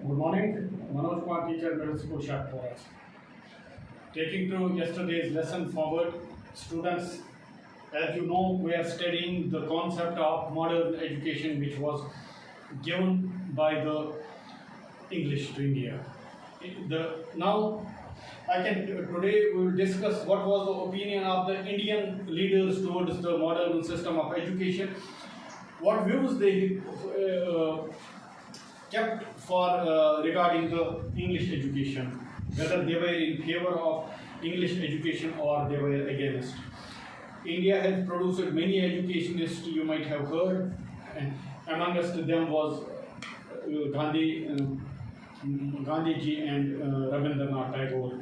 Good morning. Manoj Kumar, teacher, middle school, Shahpur. Taking to yesterday's lesson forward, students, as you know, we are studying the concept of modern education, which was given by the English to India. Today we will discuss what was the opinion of the Indian leaders towards the modern system of education, what views they kept for regarding the English education, whether they were in favor of English education or they were against. India has produced many educationists, you might have heard, and amongst them was Gandhiji and Rabindranath Tagore.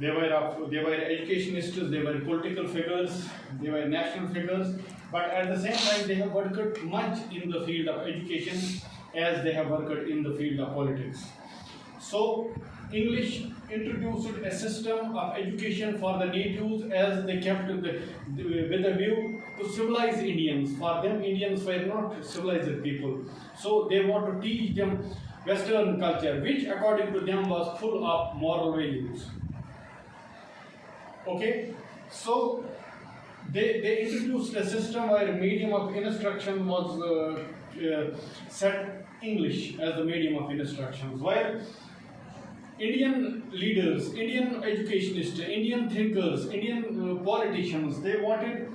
They were educationists, they were political figures, they were national figures, but at the same time they have worked much in the field of education as they have worked in the field of politics. So English introduced a system of education for the natives as they kept with a view to civilize Indians. For them, Indians were not civilized people. So they want to teach them Western culture, which according to them was full of moral values. Okay, so they introduced a system where medium of instruction was set English as the medium of instructions, where Indian leaders, Indian educationists, Indian thinkers, Indian politicians, they wanted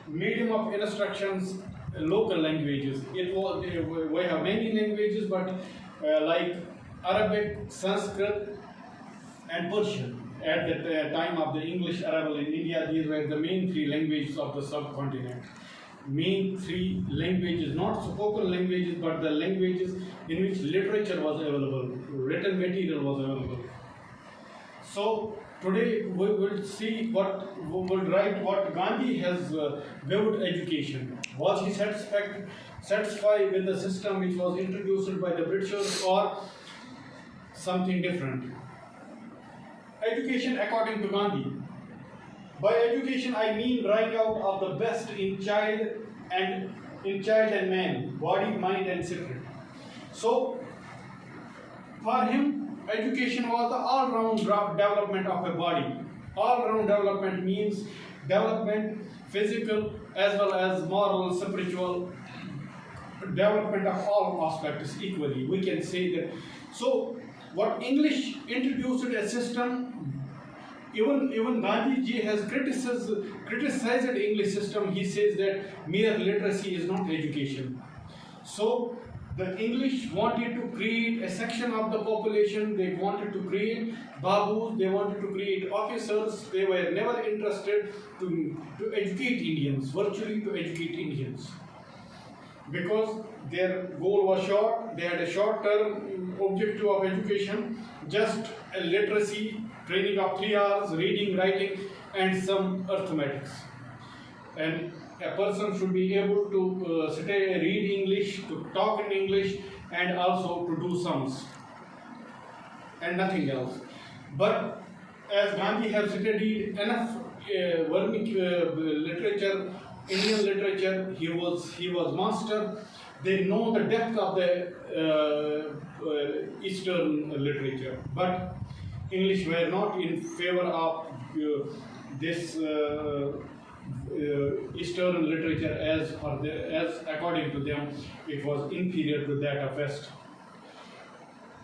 medium of instructions, local languages. We have many languages, but like Arabic, Sanskrit, and Persian. At the time of the English arrival in India, these were the main three languages of the subcontinent. Main three languages, not spoken languages, but the languages in which literature was available, written material was available. So today we will see what Gandhi has viewed education. Was he satisfied with the system which was introduced by the Britishers or something different? Education according to Gandhi. By education, I mean drawing out of the best in child and man, body, mind, and spirit. So, for him, education was the all-round development of a body. All-round development means development, physical as well as moral, spiritual, development of all aspects equally. We can say that. So, what English introduced a system. Even Gandhiji has criticized the English system. He says that mere literacy is not education. So the English wanted to create a section of the population. They wanted to create babus. They wanted to create officers. They were never interested to educate Indians, virtually to educate Indians, because their goal was short. They had a short-term objective of education, just a literacy training of 3 hours, reading, writing, and some arithmetics. And a person should be able to read English, to talk in English, and also to do sums, and nothing else. But as Gandhi has studied enough literature, Indian literature, he was master. They know the depth of the Eastern literature, but English were not in favor of this Eastern literature as according to them it was inferior to that of West.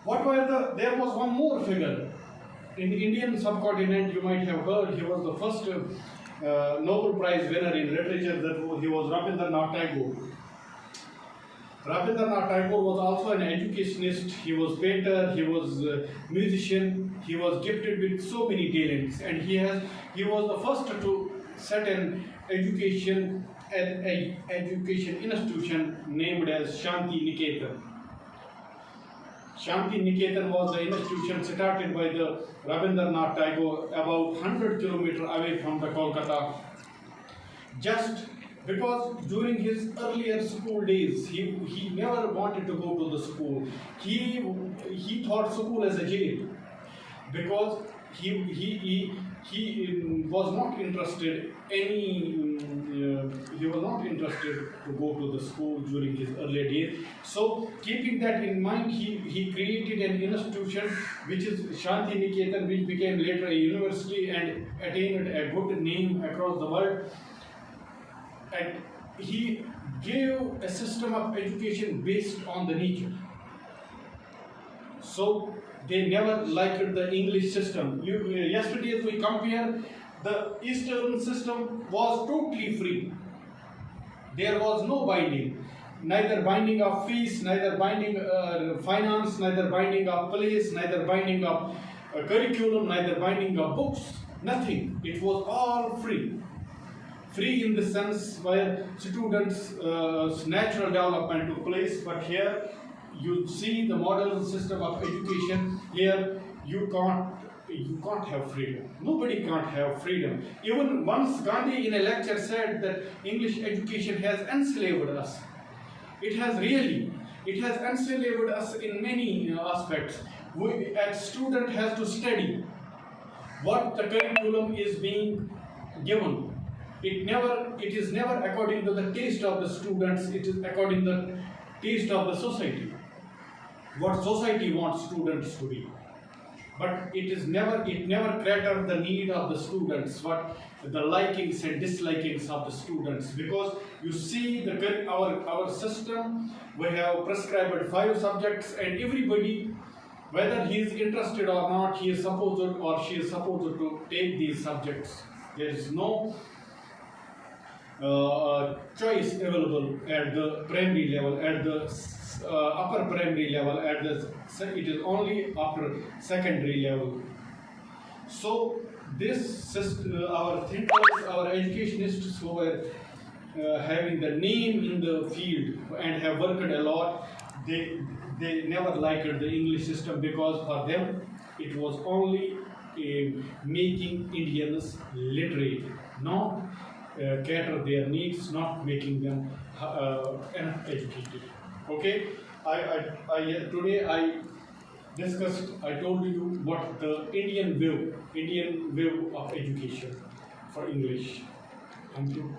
There was one more figure in the Indian subcontinent. You might have heard he was the first Nobel Prize winner in literature. He was Rabindranath Tagore. Rabindranath Tagore was also an educationist. He was painter, he was a musician, he was gifted with so many talents, and he was the first to set an education institution named as Shanti Niketan. Shanti Niketan was the institution started by the Rabindranath Tagore about 100 kilometers away from the Kolkata. Just because during his earlier school days, he never wanted to go to the school. He thought school as a jail, because he he was not interested he was not interested to go to the school during his early days. So keeping that in mind, he created an institution which is Shanti Niketan, which became later a university and attained a good name across the world. And he gave a system of education based on the nature. So they never liked the English system. Yesterday, as we compare, the Eastern system was totally free. There was no binding, neither binding of fees, neither binding finance, neither binding of place, neither binding of curriculum, neither binding of books, nothing. It was all free. Free in the sense where students' natural development took place, but here you see the modern system of education. Here you can't have freedom. Nobody can't have freedom. Even once Gandhi in a lecture said that English education has enslaved us. It has enslaved us in many aspects. A student has to study what the curriculum is being given. It is never according to the taste of the students. It is according to the taste of the society. What society wants students to be. But it never caters the need of the students, what the likings and dislikings of the students. Because you see our system, we have prescribed 5 subjects, and everybody, whether he is interested or not, he is supposed or she is supposed to take these subjects. There is no choice available at the primary level, at the upper primary level, it is only after secondary level. So this system, our thinkers, our educationists who were having the name in the field and have worked a lot, they never liked the English system, because for them it was only making Indians literate, not cater their needs, not making them enough educated. Okay, today I discussed, I told you what the Indian view of education for English. Thank you.